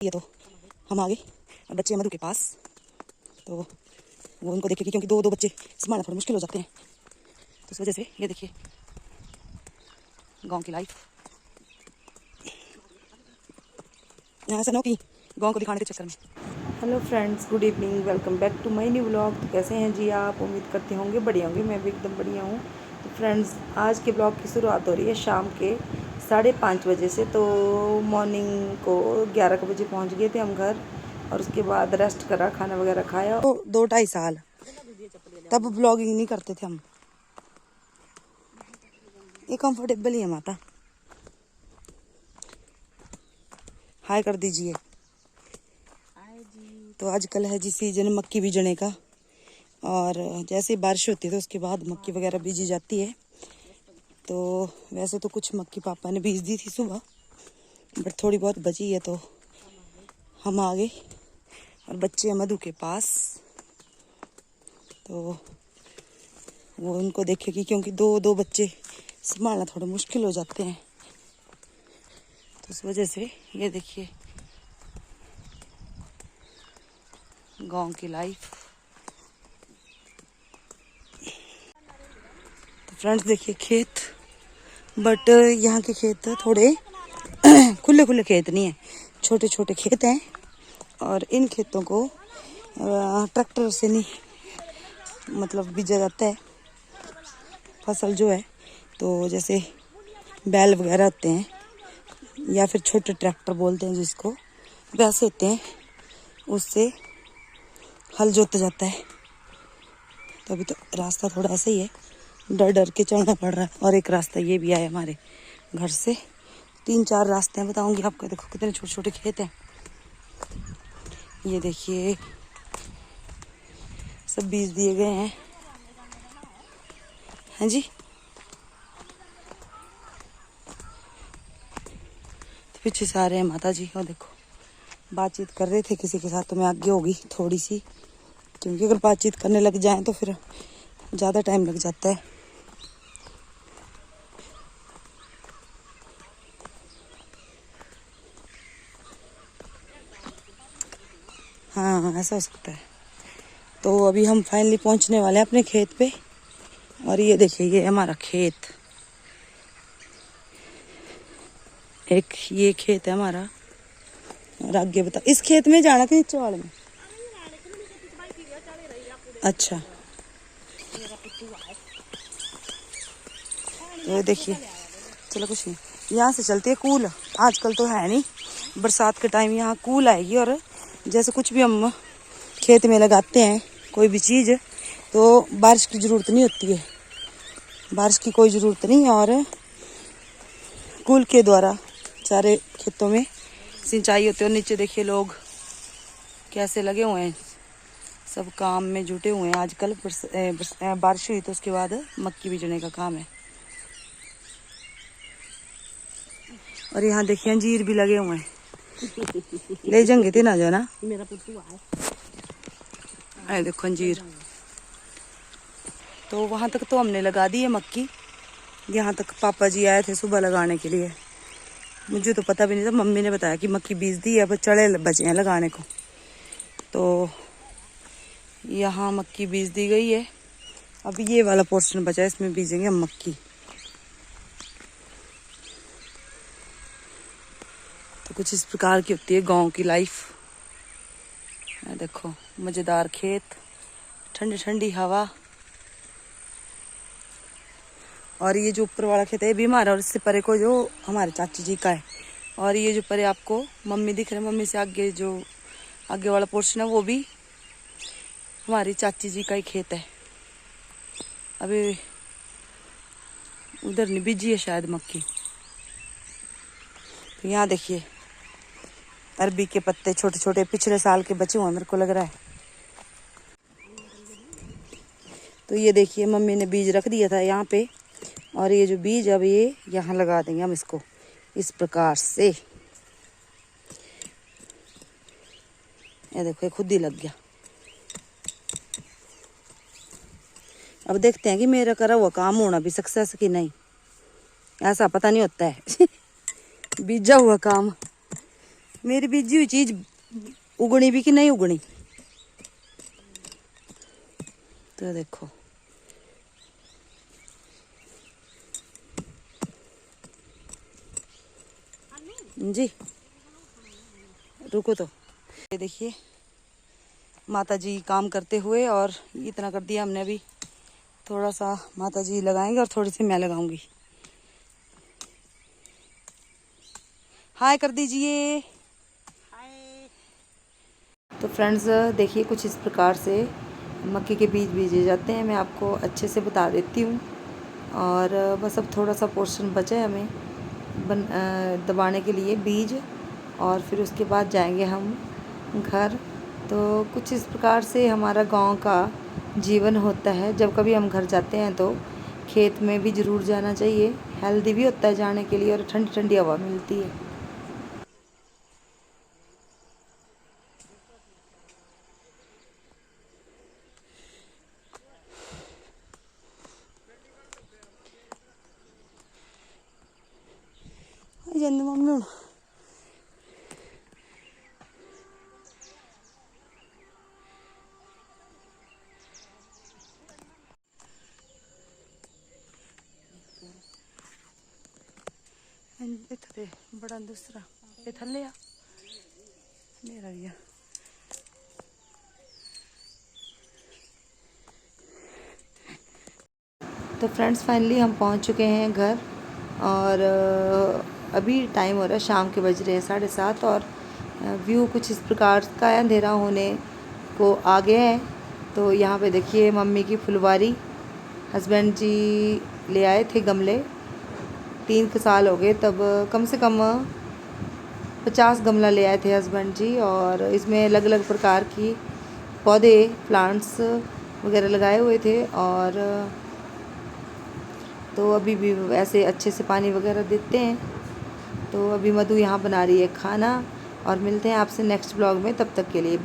ये तो हम आ गए और बच्चे मधु के पास, तो वो उनको देखेगी क्योंकि दो दो बच्चे संभालना थोड़ा मुश्किल हो जाते हैं, तो इस वजह से ये देखिए गांव की लाइफ। यहाँ ऐसा ना हो कि गांव को दिखाने के चक्कर में। Hello friends, good evening, welcome back to my new vlog. तो कैसे हैं जी आप? उम्मीद करते होंगे बढ़िया होंगे। मैं भी एकदम बढ़िया हूँ। तो फ्रेंड्स, आज के ब्लॉग की शुरुआत हो रही है शाम के 5:30 बजे से। तो मॉर्निंग को 11 बजे पहुँच गए थे हम घर, और उसके बाद रेस्ट करा, खाना वगैरह खाया। तो 2-2.5 साल तब ब्लॉगिंग नहीं करते थे हम, ये कंफर्टेबल ही है। माता हाय कर दीजिए। तो आजकल है जी सीजन मक्की बीजने का, और जैसे बारिश होती है तो उसके बाद मक्की वगैरह बीजी जाती है। तो वैसे तो कुछ मक्की पापा ने बीज दी थी सुबह, बट थोड़ी बहुत बची है, तो हम आ गए और बच्चे मधु के पास, तो वो उनको देखेगी क्योंकि दो दो बच्चे संभालना थोड़े मुश्किल हो जाते हैं, तो इस वजह से ये देखिए गांव की लाइफ। तो फ्रेंड्स देखिए खेत, बट यहाँ के खेत थोड़े खुले खुले खेत नहीं है, छोटे छोटे खेत हैं, और इन खेतों को ट्रैक्टर से नहीं मतलब बीजा जाता है फसल जो है। तो जैसे बैल वगैरह होते हैं, या फिर छोटे ट्रैक्टर बोलते हैं जिसको, वैसे होते हैं, उससे हल जोता जाता है। तो अभी तो रास्ता थोड़ा ऐसा ही है, डर डर के चलना पड़ रहा है। और एक रास्ता ये भी आया हमारे घर से, 3-4 रास्ते हैं बताऊंगी आपको। देखो कितने छोटे छोटे खेत हैं, ये देखिए सब बीज दिए गए हैं। हाँ जी, तो पीछे से आ रहे हैं माता जी, और देखो बातचीत कर रहे थे किसी के साथ, तो मैं आगे होगी थोड़ी सी, क्योंकि अगर बातचीत करने लग जाएं तो फिर ज़्यादा टाइम लग जाता है। हाँ ऐसा हो सकता है। तो अभी हम फाइनली पहुंचने वाले हैं अपने खेत पे, और ये देखिए ये हमारा खेत, एक ये खेत है हमारा। और आगे बता, इस खेत में जाना कि नीचे वाले में? अच्छा, ये देखिए, चलो कुछ नहीं, यहाँ से चलते हैं कूल। आजकल तो है नहीं, बरसात के टाइम यहाँ कूल आएगी, और जैसे कुछ भी हम खेत में लगाते हैं कोई भी चीज़, तो बारिश की ज़रूरत नहीं होती है, बारिश की कोई ज़रूरत नहीं है। और कूल के द्वारा सारे खेतों में सिंचाई होती है। और नीचे देखिए लोग कैसे लगे हुए हैं, सब काम में जुटे हुए हैं आजकल। बारिश हुई तो उसके बाद मक्की बीजने का काम है। और यहाँ देखिए अंजीर भी लगे हुए हैं, ले जाएंगे थे ना जो ना, मेरा पुट्टू आए देखो अंजीर। तो वहाँ तक तो हमने लगा दी है मक्की, यहाँ तक पापा जी आए थे सुबह लगाने के लिए, मुझे तो पता भी नहीं था, मम्मी ने बताया कि मक्की बीज दी है, अब चढ़े बचे हैं लगाने को। तो यहाँ मक्की बीज दी गई है, अब ये वाला पोर्शन बचा है, इसमें बीजेंगे हम मक्की। तो कुछ इस प्रकार की होती है गांव की लाइफ। देखो मजेदार खेत, ठंडी ठंडी हवा, और ये जो ऊपर वाला खेत है ये भी हमारा, और इससे परे को जो हमारे चाची जी का है। और ये जो परे आपको मम्मी दिख रहे हैं, मम्मी से आगे जो आगे वाला पोर्शन है वो भी हमारी चाची जी का ही खेत है। अभी उधर नहीं बीजी है शायद मक्की। तो यहाँ देखिए अरबी के पत्ते छोटे छोटे पिछले साल के बचे हुए मेरे को लग रहा है। तो ये देखिए मम्मी ने बीज रख दिया था यहाँ पे, और ये जो बीज अब ये यहाँ लगा देंगे हम इसको इस प्रकार से। ये देखो ये खुद ही लग गया। अब देखते हैं कि मेरा करा हुआ काम होना भी सक्सेस कि नहीं, ऐसा पता नहीं होता है बीजा हुआ काम मेरी बीजी हुई चीज उगनी भी कि नहीं उगनी। तो देखो जी, रुको तो ये देखिए माता जी काम करते हुए, और इतना कर दिया हमने। अभी थोड़ा सा माता जी लगाएंगे और थोड़ी सी मैं लगाऊंगी। हाय कर दीजिए। तो फ्रेंड्स देखिए कुछ इस प्रकार से मक्के के बीज बीजे जाते हैं। मैं आपको अच्छे से बता देती हूँ। और बस अब थोड़ा सा पोर्शन बचा है हमें दबाने के लिए बीज, और फिर उसके बाद जाएंगे हम घर। तो कुछ इस प्रकार से हमारा गांव का जीवन होता है। जब कभी हम घर जाते हैं तो खेत में भी ज़रूर जाना चाहिए, हेल्दी भी होता है जाने के लिए, और ठंडी ठंडी हवा मिलती है। जंद मम्मी हूँ इतने बड़ा दूसरा ये थले आ मेरा भी आ। तो फ्रेंड्स फाइनली हम पहुंच चुके हैं घर, और अभी टाइम हो रहा है शाम के, बज रहे हैं 7:30, और व्यू कुछ इस प्रकार का है, अंधेरा होने को आ गया है। तो यहाँ पे देखिए मम्मी की फुलवारी हस्बैंड जी ले आए थे गमले। 3 साल हो गए, तब कम से कम 50 गमला ले आए थे हस्बैंड जी, और इसमें अलग अलग प्रकार की पौधे प्लांट्स वगैरह लगाए हुए थे। और तो अभी भी ऐसे अच्छे से पानी वगैरह देते हैं। तो अभी मधु यहाँ बना रही है खाना, और मिलते हैं आपसे नेक्स्ट ब्लॉग में, तब तक के लिए।